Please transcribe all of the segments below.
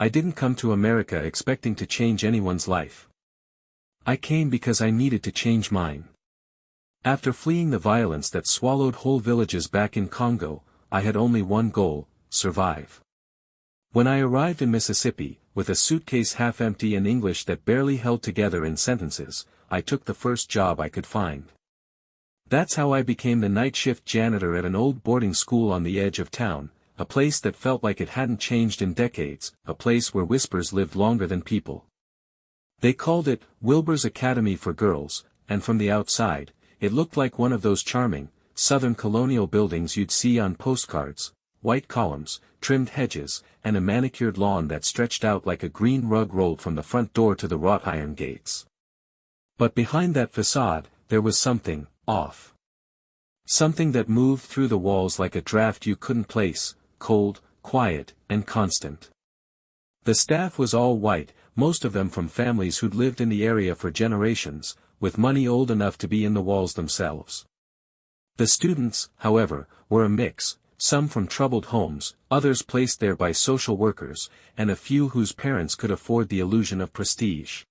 I didn't come to America expecting to change anyone's life. I came because I needed to change mine. After fleeing the violence that swallowed whole villages back in Congo, I had only one goal: survive. When I arrived in Mississippi, with a suitcase half empty and English that barely held together in sentences, I took the first job I could find. That's how I became the night shift janitor at an old boarding school on the edge of town, a place that felt like it hadn't changed in decades, a place where whispers lived longer than people. They called it Wilbur's Academy for Girls, and from the outside, it looked like one of those charming, southern colonial buildings you'd see on postcards: white columns, trimmed hedges, and a manicured lawn that stretched out like a green rug rolled from the front door to the wrought iron gates. But behind that facade, there was something off. Something that moved through the walls like a draft you couldn't place, cold, quiet, and constant. The staff was all white, most of them from families who'd lived in the area for generations, with money old enough to be in the walls themselves. The students, however, were a mix, some from troubled homes, others placed there by social workers, and a few whose parents could afford the illusion of prestige.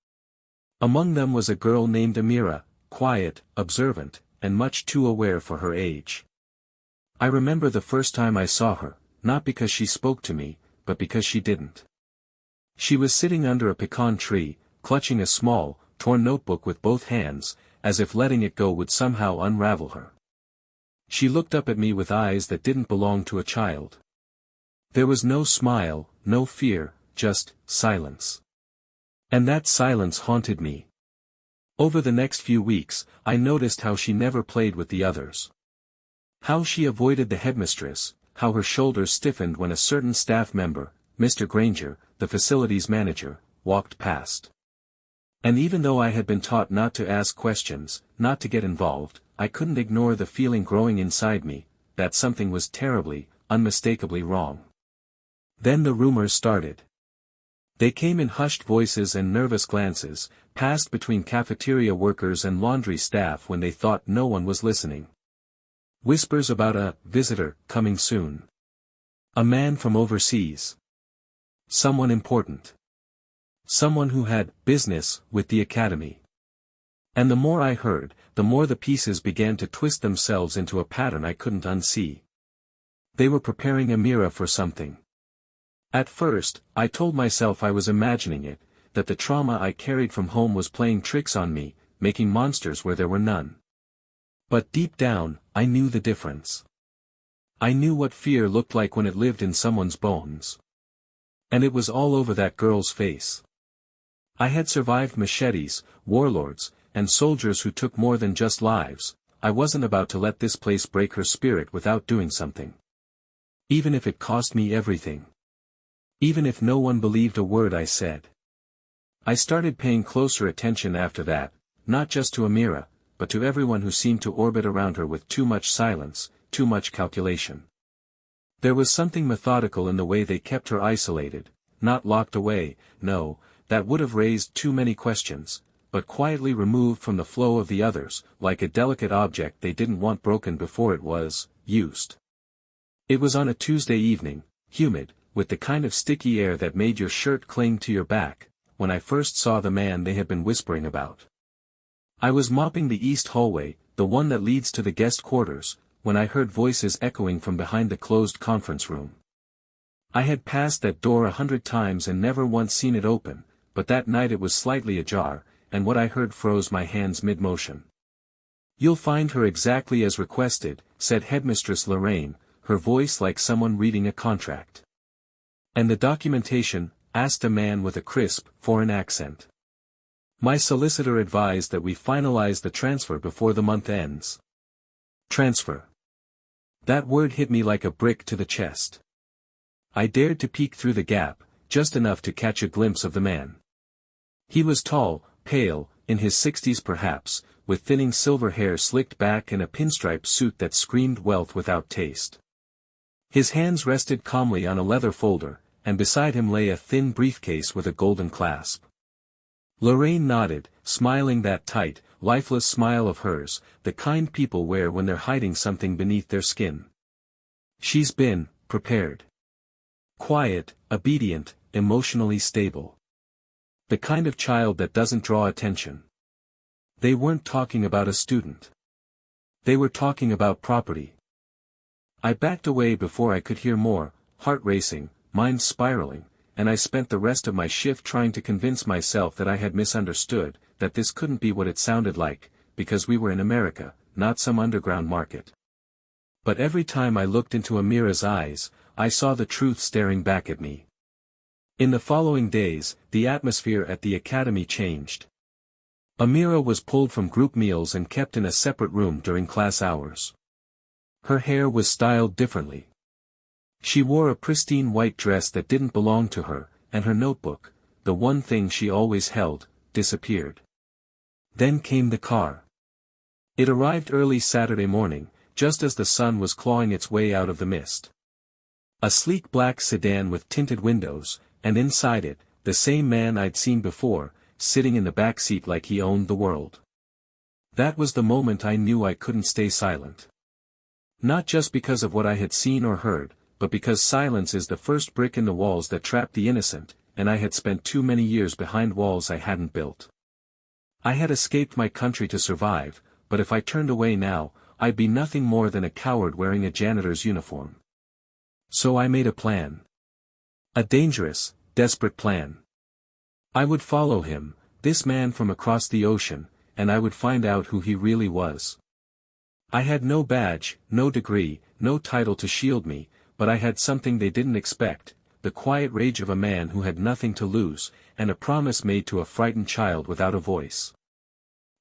Among them was a girl named Amira, quiet, observant, and much too aware for her age. I remember the first time I saw her, not because she spoke to me, but because she didn't. She was sitting under a pecan tree, clutching a small, torn notebook with both hands, as if letting it go would somehow unravel her. She looked up at me with eyes that didn't belong to a child. There was no smile, no fear, just silence. And that silence haunted me. Over the next few weeks, I noticed how she never played with the others. How she avoided the headmistress, how her shoulders stiffened when a certain staff member, Mr. Granger, the facilities manager, walked past. And even though I had been taught not to ask questions, not to get involved, I couldn't ignore the feeling growing inside me, that something was terribly, unmistakably wrong. Then the rumors started. They came in hushed voices and nervous glances, passed between cafeteria workers and laundry staff when they thought no one was listening. Whispers about a visitor coming soon. A man from overseas. Someone important. Someone who had business with the academy. And the more I heard, the more the pieces began to twist themselves into a pattern I couldn't unsee. They were preparing Amira for something. At first, I told myself I was imagining it, that the trauma I carried from home was playing tricks on me, making monsters where there were none. But deep down, I knew the difference. I knew what fear looked like when it lived in someone's bones. And it was all over that girl's face. I had survived machetes, warlords, and soldiers who took more than just lives. I wasn't about to let this place break her spirit without doing something. Even if it cost me everything. Even if no one believed a word I said. I started paying closer attention after that, not just to Amira, but to everyone who seemed to orbit around her with too much silence, too much calculation. There was something methodical in the way they kept her isolated, not locked away, no, that would have raised too many questions, but quietly removed from the flow of the others, like a delicate object they didn't want broken before it was used. It was on a Tuesday evening, humid, with the kind of sticky air that made your shirt cling to your back, when I first saw the man they had been whispering about. I was mopping the east hallway, the one that leads to the guest quarters, when I heard voices echoing from behind the closed conference room. I had passed that door 100 times and never once seen it open, but that night it was slightly ajar, and what I heard froze my hands mid-motion. "You'll find her exactly as requested," said Headmistress Lorraine, her voice like someone reading a contract. "And the documentation?" asked a man with a crisp, foreign accent. "My solicitor advised that we finalize the transfer before the month ends." Transfer. That word hit me like a brick to the chest. I dared to peek through the gap, just enough to catch a glimpse of the man. He was tall, pale, in his 60s perhaps, with thinning silver hair slicked back and a pinstripe suit that screamed wealth without taste. His hands rested calmly on a leather folder, and beside him lay a thin briefcase with a golden clasp. Lorraine nodded, smiling that tight, lifeless smile of hers, the kind people wear when they're hiding something beneath their skin. "She's been prepared. Quiet, obedient, emotionally stable. The kind of child that doesn't draw attention. They weren't talking about a student. They were talking about property. I backed away before I could hear more, heart racing, mind spiraling, and I spent the rest of my shift trying to convince myself that I had misunderstood, that this couldn't be what it sounded like, because we were in America, not some underground market. But every time I looked into Amira's eyes, I saw the truth staring back at me. In the following days, the atmosphere at the academy changed. Amira was pulled from group meals and kept in a separate room during class hours. Her hair was styled differently. She wore a pristine white dress that didn't belong to her, and her notebook, the one thing she always held, disappeared. Then came the car. It arrived early Saturday morning, just as the sun was clawing its way out of the mist. A sleek black sedan with tinted windows, and inside it, the same man I'd seen before, sitting in the back seat like he owned the world. That was the moment I knew I couldn't stay silent. Not just because of what I had seen or heard, but because silence is the first brick in the walls that trap the innocent, and I had spent too many years behind walls I hadn't built. I had escaped my country to survive, but if I turned away now, I'd be nothing more than a coward wearing a janitor's uniform. So I made a plan. A dangerous, desperate plan. I would follow him, this man from across the ocean, and I would find out who he really was. I had no badge, no degree, no title to shield me, but I had something they didn't expect, the quiet rage of a man who had nothing to lose, and a promise made to a frightened child without a voice.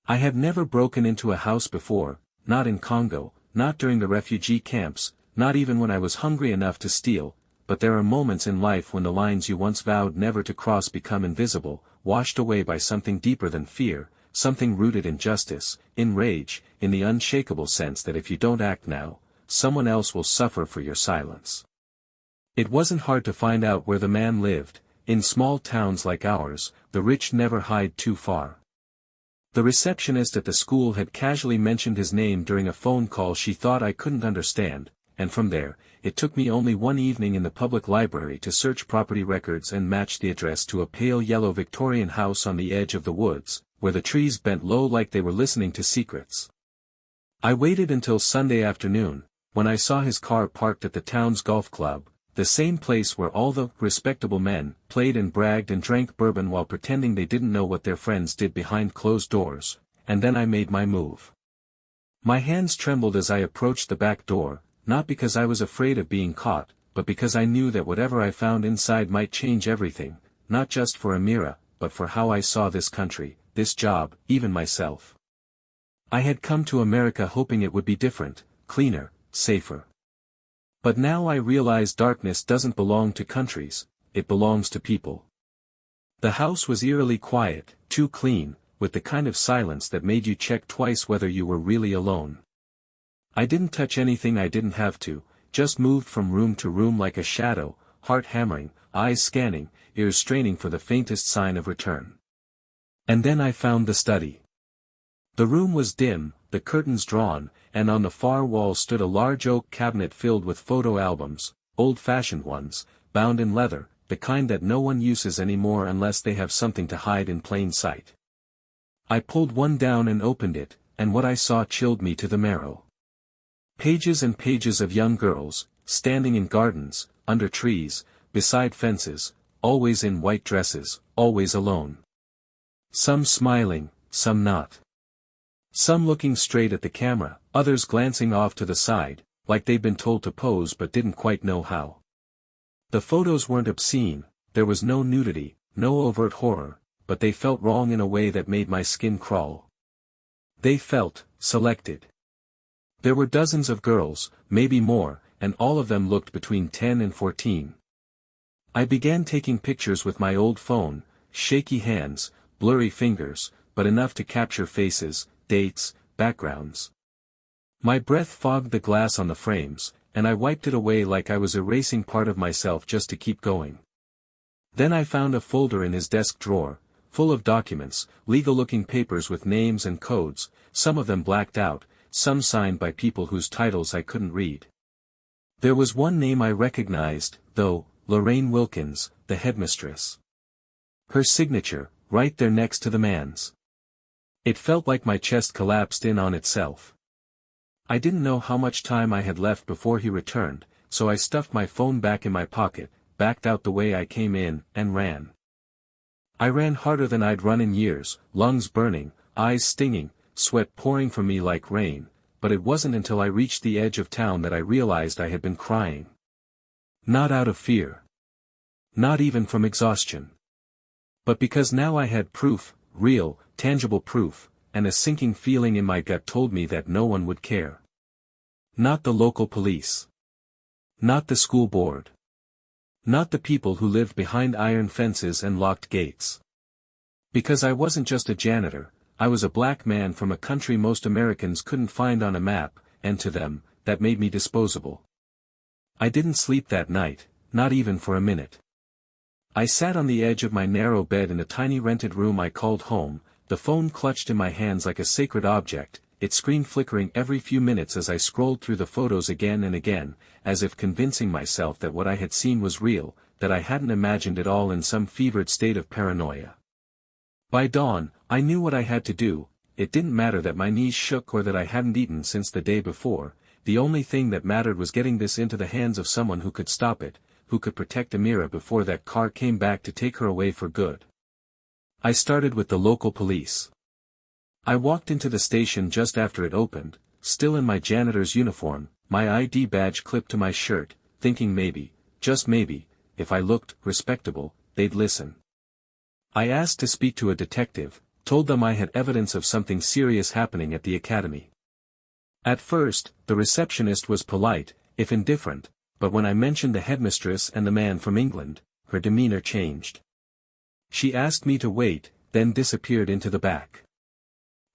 I had never broken into a house before, not in Congo, not during the refugee camps, not even when I was hungry enough to steal, but there are moments in life when the lines you once vowed never to cross become invisible, washed away by something deeper than fear, something rooted in justice, in rage, in the unshakable sense that if you don't act now, someone else will suffer for your silence. It wasn't hard to find out where the man lived. In small towns like ours, the rich never hide too far. The receptionist at the school had casually mentioned his name during a phone call she thought I couldn't understand, and from there, it took me only one evening in the public library to search property records and match the address to a pale yellow Victorian house on the edge of the woods, where the trees bent low like they were listening to secrets. I waited until Sunday afternoon, when I saw his car parked at the town's golf club, the same place where all the respectable men played and bragged and drank bourbon while pretending they didn't know what their friends did behind closed doors, and then I made my move. My hands trembled as I approached the back door, not because I was afraid of being caught, but because I knew that whatever I found inside might change everything, not just for Amira, but for how I saw this country, this job, even myself. I had come to America hoping it would be different, cleaner, safer. But now I realize darkness doesn't belong to countries, it belongs to people. The house was eerily quiet, too clean, with the kind of silence that made you check twice whether you were really alone. I didn't touch anything I didn't have to, just moved from room to room like a shadow, heart hammering, eyes scanning, ears straining for the faintest sign of return. And then I found the study. The room was dim, the curtains drawn, and on the far wall stood a large oak cabinet filled with photo albums, old-fashioned ones, bound in leather, the kind that no one uses anymore unless they have something to hide in plain sight. I pulled one down and opened it, and what I saw chilled me to the marrow. Pages and pages of young girls, standing in gardens, under trees, beside fences, always in white dresses, always alone. Some smiling, some not. Some looking straight at the camera, others glancing off to the side, like they'd been told to pose but didn't quite know how. The photos weren't obscene, there was no nudity, no overt horror, but they felt wrong in a way that made my skin crawl. They felt selected. There were dozens of girls, maybe more, and all of them looked between 10 and 14. I began taking pictures with my old phone, shaky hands, blurry fingers, but enough to capture faces, dates, backgrounds. My breath fogged the glass on the frames, and I wiped it away like I was erasing part of myself just to keep going. Then I found a folder in his desk drawer, full of documents, legal-looking papers with names and codes, some of them blacked out, some signed by people whose titles I couldn't read. There was one name I recognized, though, Lorraine Wilkins, the headmistress. Her signature, right there next to the man's. It felt like my chest collapsed in on itself. I didn't know how much time I had left before he returned, so I stuffed my phone back in my pocket, backed out the way I came in, and ran. I ran harder than I'd run in years, lungs burning, eyes stinging, sweat pouring from me like rain, but it wasn't until I reached the edge of town that I realized I had been crying. Not out of fear. Not even from exhaustion. But because now I had proof, real, tangible proof, and a sinking feeling in my gut told me that no one would care. Not the local police. Not the school board. Not the people who lived behind iron fences and locked gates. Because I wasn't just a janitor, I was a black man from a country most Americans couldn't find on a map, and to them, that made me disposable. I didn't sleep that night, not even for a minute. I sat on the edge of my narrow bed in a tiny rented room I called home, the phone clutched in my hands like a sacred object, its screen flickering every few minutes as I scrolled through the photos again and again, as if convincing myself that what I had seen was real, that I hadn't imagined it all in some fevered state of paranoia. By dawn, I knew what I had to do. It didn't matter that my knees shook or that I hadn't eaten since the day before, the only thing that mattered was getting this into the hands of someone who could stop it, who could protect Amira before that car came back to take her away for good. I started with the local police. I walked into the station just after it opened, still in my janitor's uniform, my ID badge clipped to my shirt, thinking maybe, just maybe, if I looked respectable, they'd listen. I asked to speak to a detective, told them I had evidence of something serious happening at the academy. At first, the receptionist was polite, if indifferent, but when I mentioned the headmistress and the man from England, her demeanor changed. She asked me to wait, then disappeared into the back.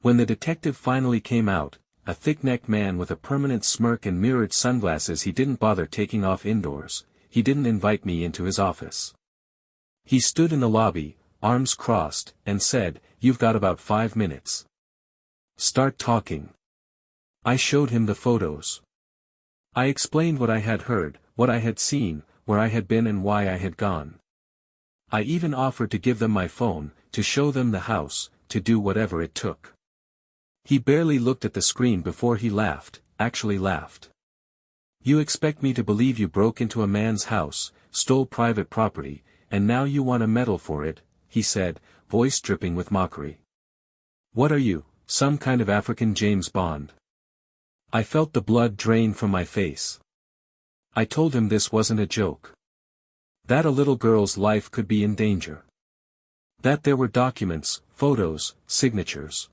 When the detective finally came out, a thick-necked man with a permanent smirk and mirrored sunglasses, he didn't bother taking off indoors, he didn't invite me into his office. He stood in the lobby, arms crossed, and said, "You've got about 5 minutes. Start talking." I showed him the photos. I explained what I had heard, what I had seen, where I had been and why I had gone. I even offered to give them my phone, to show them the house, to do whatever it took. He barely looked at the screen before he laughed, actually laughed. "You expect me to believe you broke into a man's house, stole private property, and now you want a medal for it," he said, voice dripping with mockery. "What are you, some kind of African James Bond?" I felt the blood drain from my face. I told him this wasn't a joke. That a little girl's life could be in danger. That there were documents, photos, signatures.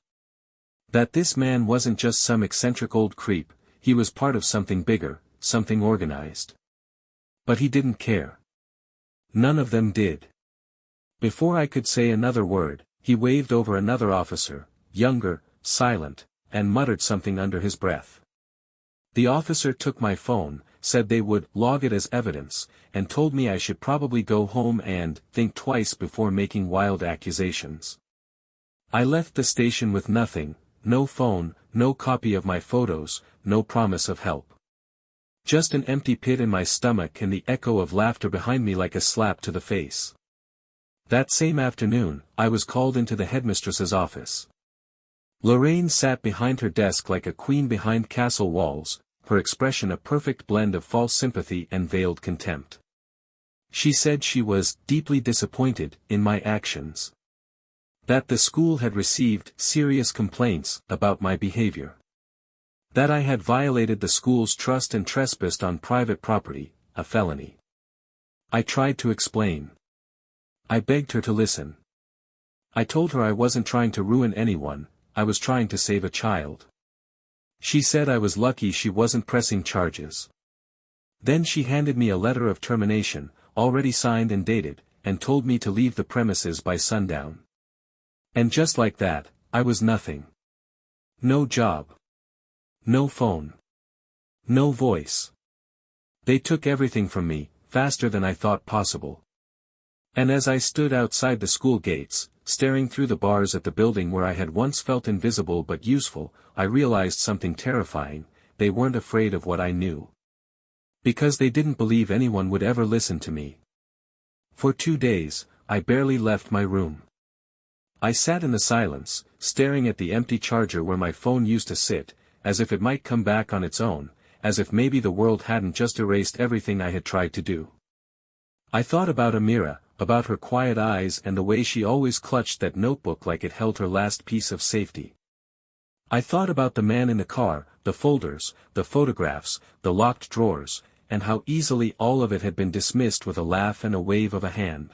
That this man wasn't just some eccentric old creep, he was part of something bigger, something organized. But he didn't care. None of them did. Before I could say another word, he waved over another officer, younger, silent, and muttered something under his breath. The officer took my phone, said they would log it as evidence, and told me I should probably go home and think twice before making wild accusations. I left the station with nothing, no phone, no copy of my photos, no promise of help. Just an empty pit in my stomach and the echo of laughter behind me like a slap to the face. That same afternoon, I was called into the headmistress's office. Lorraine sat behind her desk like a queen behind castle walls, her expression a perfect blend of false sympathy and veiled contempt. She said she was deeply disappointed in my actions. That the school had received serious complaints about my behavior. That I had violated the school's trust and trespassed on private property, a felony. I tried to explain. I begged her to listen. I told her I wasn't trying to ruin anyone, I was trying to save a child. She said I was lucky she wasn't pressing charges. Then she handed me a letter of termination, already signed and dated, and told me to leave the premises by sundown. And just like that, I was nothing. No job. No phone. No voice. They took everything from me, faster than I thought possible. And as I stood outside the school gates, staring through the bars at the building where I had once felt invisible but useful, I realized something terrifying: they weren't afraid of what I knew. Because they didn't believe anyone would ever listen to me, For 2 days, I barely left my room. I sat in the silence, staring at the empty charger where my phone used to sit, as if it might come back on its own, as if maybe the world hadn't just erased everything I had tried to do. I thought about Amira, about her quiet eyes and the way she always clutched that notebook like it held her last piece of safety. I thought about the man in the car, the folders, the photographs, the locked drawers, and how easily all of it had been dismissed with a laugh and a wave of a hand.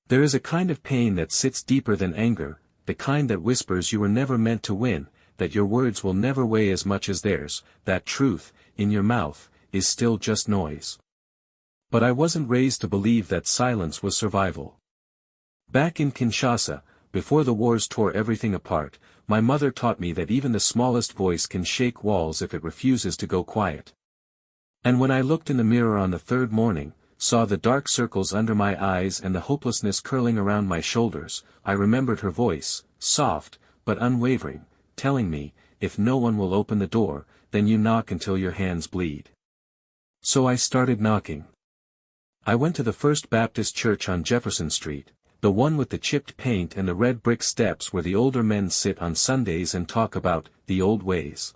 There is a kind of pain that sits deeper than anger, the kind that whispers you were never meant to win, that your words will never weigh as much as theirs, that truth, in your mouth, is still just noise. But I wasn't raised to believe that silence was survival. Back in Kinshasa, before the wars tore everything apart, my mother taught me that even the smallest voice can shake walls if it refuses to go quiet. And when I looked in the mirror on the third morning, saw the dark circles under my eyes and the hopelessness curling around my shoulders, I remembered her voice, soft, but unwavering, telling me, if no one will open the door, then you knock until your hands bleed. So I started knocking. I went to the First Baptist Church on Jefferson Street, the one with the chipped paint and the red brick steps where the older men sit on Sundays and talk about the old ways.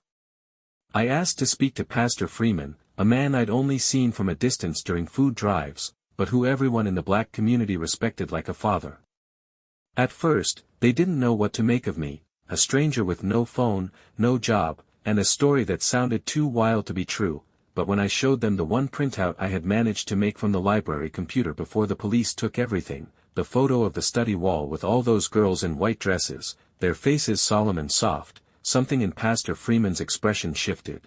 I asked to speak to Pastor Freeman, a man I'd only seen from a distance during food drives, but who everyone in the black community respected like a father. At first, they didn't know what to make of me, a stranger with no phone, no job, and a story that sounded too wild to be true, but when I showed them the one printout I had managed to make from the library computer before the police took everything, the photo of the study wall with all those girls in white dresses, their faces solemn and soft, something in Pastor Freeman's expression shifted.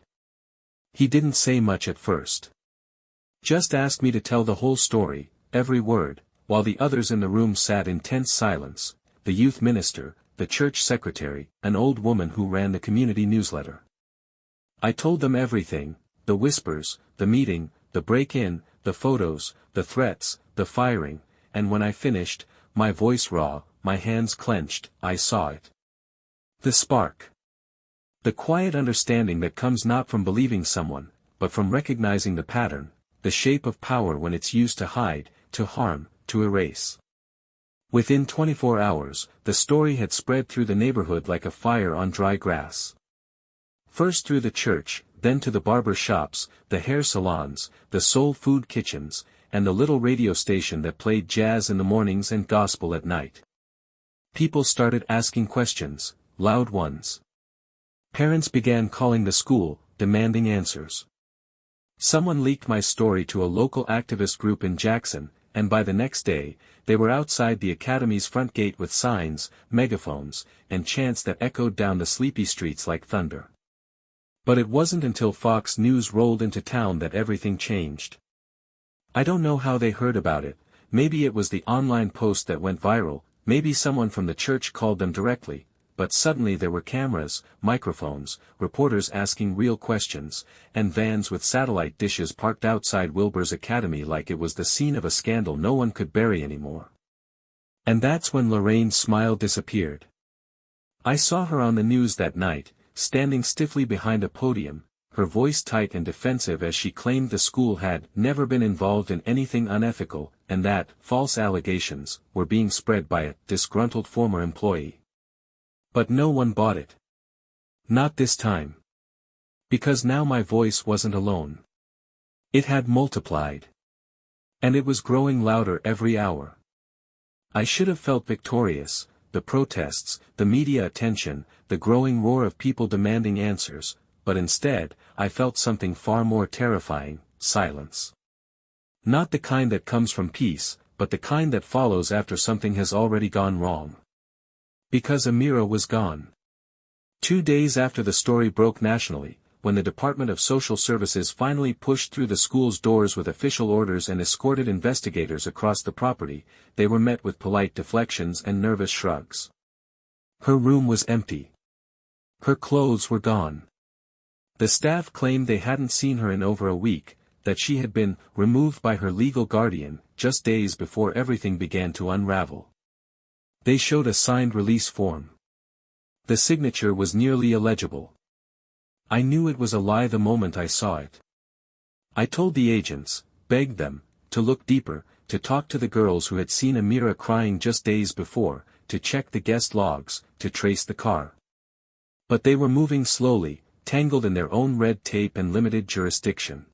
He didn't say much at first. Just asked me to tell the whole story, every word, while the others in the room sat in tense silence, the youth minister, the church secretary, an old woman who ran the community newsletter. I told them everything, the whispers, the meeting, the break-in, the photos, the threats, the firing, and when I finished, my voice raw, my hands clenched, I saw it. The spark. The quiet understanding that comes not from believing someone, but from recognizing the pattern, the shape of power when it's used to hide, to harm, to erase. Within 24 hours, the story had spread through the neighborhood like a fire on dry grass. First through the church, then to the barber shops, the hair salons, the soul food kitchens, and the little radio station that played jazz in the mornings and gospel at night. People started asking questions, loud ones. Parents began calling the school, demanding answers. Someone leaked my story to a local activist group in Jackson, and by the next day, they were outside the academy's front gate with signs, megaphones, and chants that echoed down the sleepy streets like thunder. But it wasn't until Fox News rolled into town that everything changed. I don't know how they heard about it, maybe it was the online post that went viral, maybe someone from the church called them directly. But suddenly there were cameras, microphones, reporters asking real questions, and vans with satellite dishes parked outside Wilbur's Academy like it was the scene of a scandal no one could bury anymore. And that's when Lorraine's smile disappeared. I saw her on the news that night, standing stiffly behind a podium, her voice tight and defensive as she claimed the school had never been involved in anything unethical, and that false allegations were being spread by a disgruntled former employee. But no one bought it. Not this time. Because now my voice wasn't alone. It had multiplied. And it was growing louder every hour. I should have felt victorious, the protests, the media attention, the growing roar of people demanding answers, but instead, I felt something far more terrifying, silence. Not the kind that comes from peace, but the kind that follows after something has already gone wrong. Because Amira was gone. 2 days after the story broke nationally, when the Department of Social Services finally pushed through the school's doors with official orders and escorted investigators across the property, they were met with polite deflections and nervous shrugs. Her room was empty. Her clothes were gone. The staff claimed they hadn't seen her in over a week, that she had been removed by her legal guardian, just days before everything began to unravel. They showed a signed release form. The signature was nearly illegible. I knew it was a lie the moment I saw it. I told the agents, begged them, to look deeper, to talk to the girls who had seen Amira crying just days before, to check the guest logs, to trace the car. But they were moving slowly, tangled in their own red tape and limited jurisdiction.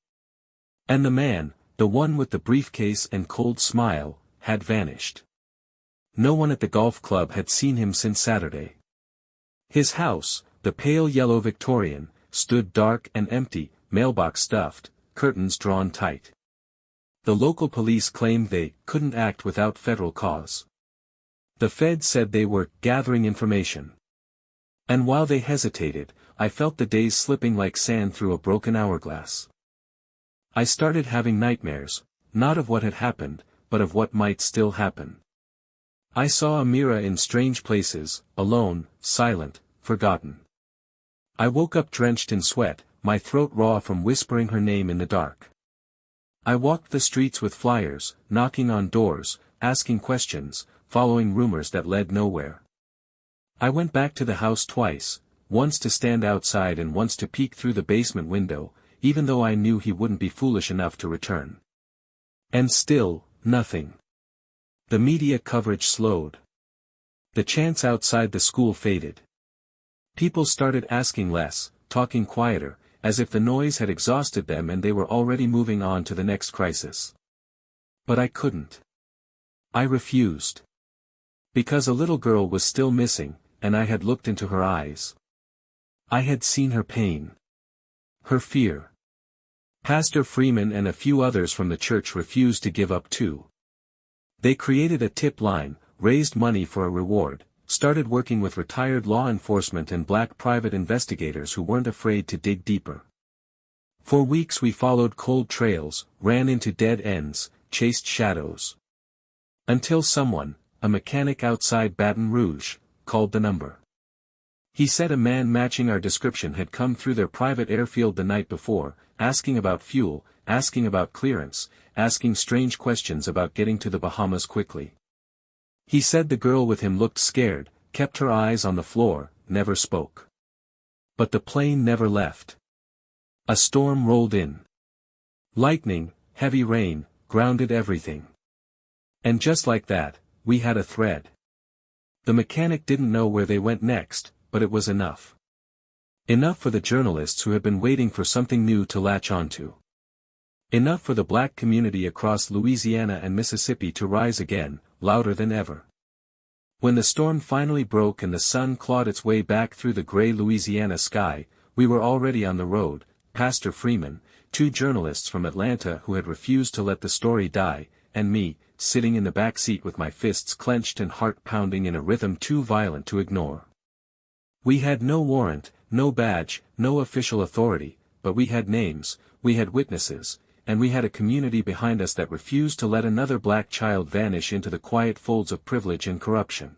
And the man, the one with the briefcase and cold smile, had vanished. No one at the golf club had seen him since Saturday. His house, the pale yellow Victorian, stood dark and empty, mailbox stuffed, curtains drawn tight. The local police claimed they couldn't act without federal cause. The Fed said they were gathering information. And while they hesitated, I felt the days slipping like sand through a broken hourglass. I started having nightmares, not of what had happened, but of what might still happen. I saw Amira in strange places, alone, silent, forgotten. I woke up drenched in sweat, my throat raw from whispering her name in the dark. I walked the streets with flyers, knocking on doors, asking questions, following rumors that led nowhere. I went back to the house twice, once to stand outside and once to peek through the basement window, even though I knew he wouldn't be foolish enough to return. And still, nothing. The media coverage slowed. The chants outside the school faded. People started asking less, talking quieter, as if the noise had exhausted them and they were already moving on to the next crisis. But I couldn't. I refused. Because a little girl was still missing, and I had looked into her eyes. I had seen her pain. Her fear. Pastor Freeman and a few others from the church refused to give up too. They created a tip line, raised money for a reward, started working with retired law enforcement and black private investigators who weren't afraid to dig deeper. For weeks we followed cold trails, ran into dead ends, chased shadows. Until someone, a mechanic outside Baton Rouge, called the number. He said a man matching our description had come through their private airfield the night before, asking about fuel, asking about clearance, asking strange questions about getting to the Bahamas quickly. He said the girl with him looked scared, kept her eyes on the floor, never spoke. But the plane never left. A storm rolled in. Lightning, heavy rain, grounded everything. And just like that, we had a thread. The mechanic didn't know where they went next, but it was enough. Enough for the journalists who had been waiting for something new to latch onto. Enough for the black community across Louisiana and Mississippi to rise again, louder than ever. When the storm finally broke and the sun clawed its way back through the gray Louisiana sky, we were already on the road, Pastor Freeman, 2 journalists from Atlanta who had refused to let the story die, and me, sitting in the back seat with my fists clenched and heart pounding in a rhythm too violent to ignore. We had no warrant, no badge, no official authority, but we had names, we had witnesses, and we had a community behind us that refused to let another black child vanish into the quiet folds of privilege and corruption.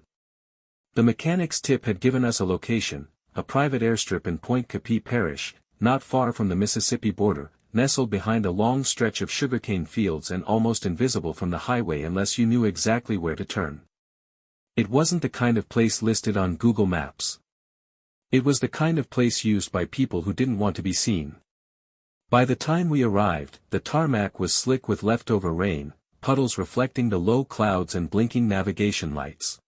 The mechanic's tip had given us a location, a private airstrip in Point Capee Parish, not far from the Mississippi border, nestled behind a long stretch of sugarcane fields and almost invisible from the highway unless you knew exactly where to turn. It wasn't the kind of place listed on Google Maps. It was the kind of place used by people who didn't want to be seen. By the time we arrived, the tarmac was slick with leftover rain, puddles reflecting the low clouds and blinking navigation lights.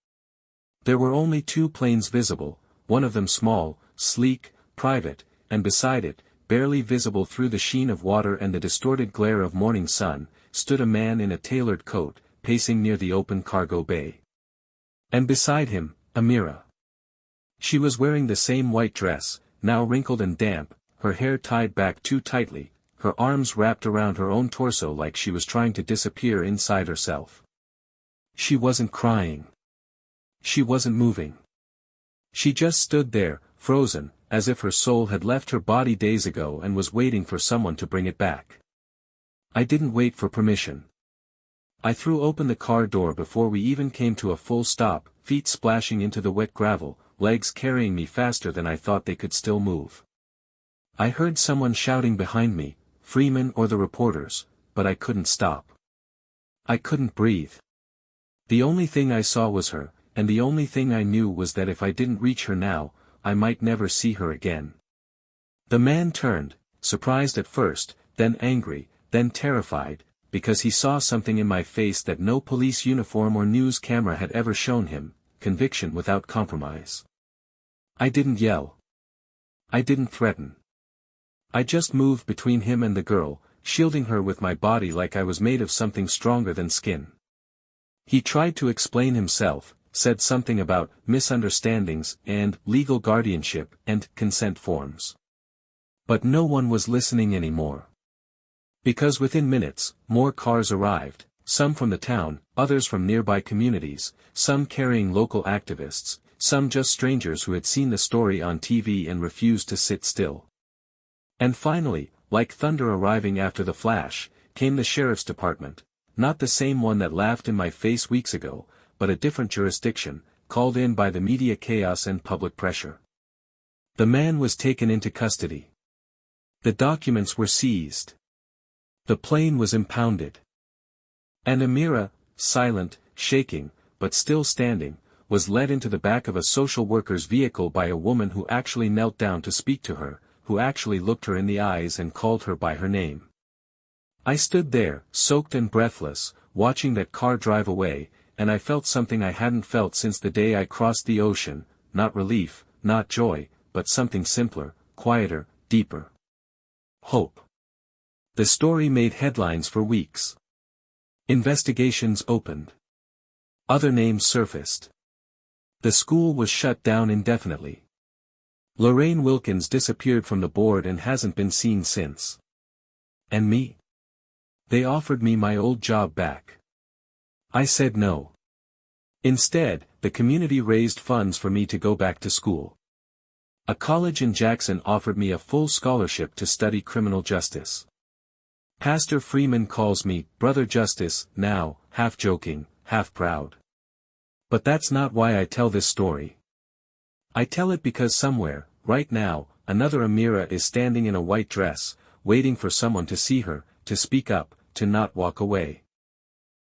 There were only 2 planes visible, one of them small, sleek, private, and beside it, barely visible through the sheen of water and the distorted glare of morning sun, stood a man in a tailored coat, pacing near the open cargo bay. And beside him, Amira. She was wearing the same white dress, now wrinkled and damp, her hair tied back too tightly, her arms wrapped around her own torso like she was trying to disappear inside herself. She wasn't crying. She wasn't moving. She just stood there, frozen, as if her soul had left her body days ago and was waiting for someone to bring it back. I didn't wait for permission. I threw open the car door before we even came to a full stop, feet splashing into the wet gravel, legs carrying me faster than I thought they could still move. I heard someone shouting behind me, Freeman or the reporters, but I couldn't stop. I couldn't breathe. The only thing I saw was her, and the only thing I knew was that if I didn't reach her now, I might never see her again. The man turned, surprised at first, then angry, then terrified, because he saw something in my face that no police uniform or news camera had ever shown him: conviction without compromise. I didn't yell. I didn't threaten. I just moved between him and the girl, shielding her with my body like I was made of something stronger than skin. He tried to explain himself, said something about misunderstandings and legal guardianship and consent forms. But no one was listening anymore. Because within minutes, more cars arrived, some from the town, others from nearby communities, some carrying local activists, some just strangers who had seen the story on TV and refused to sit still. And finally, like thunder arriving after the flash, came the sheriff's department, not the same one that laughed in my face weeks ago, but a different jurisdiction, called in by the media chaos and public pressure. The man was taken into custody. The documents were seized. The plane was impounded. And Amira, silent, shaking, but still standing, was led into the back of a social worker's vehicle by a woman who actually knelt down to speak to her, who actually looked her in the eyes and called her by her name. I stood there, soaked and breathless, watching that car drive away, and I felt something I hadn't felt since the day I crossed the ocean: not relief, not joy, but something simpler, quieter, deeper. Hope. The story made headlines for weeks. Investigations opened. Other names surfaced. The school was shut down indefinitely. Lorraine Wilkins disappeared from the board and hasn't been seen since. And me? They offered me my old job back. I said no. Instead, the community raised funds for me to go back to school. A college in Jackson offered me a full scholarship to study criminal justice. Pastor Freeman calls me Brother Justice now, half joking, half proud. But that's not why I tell this story. I tell it because somewhere, right now, another Amira is standing in a white dress, waiting for someone to see her, to speak up, to not walk away.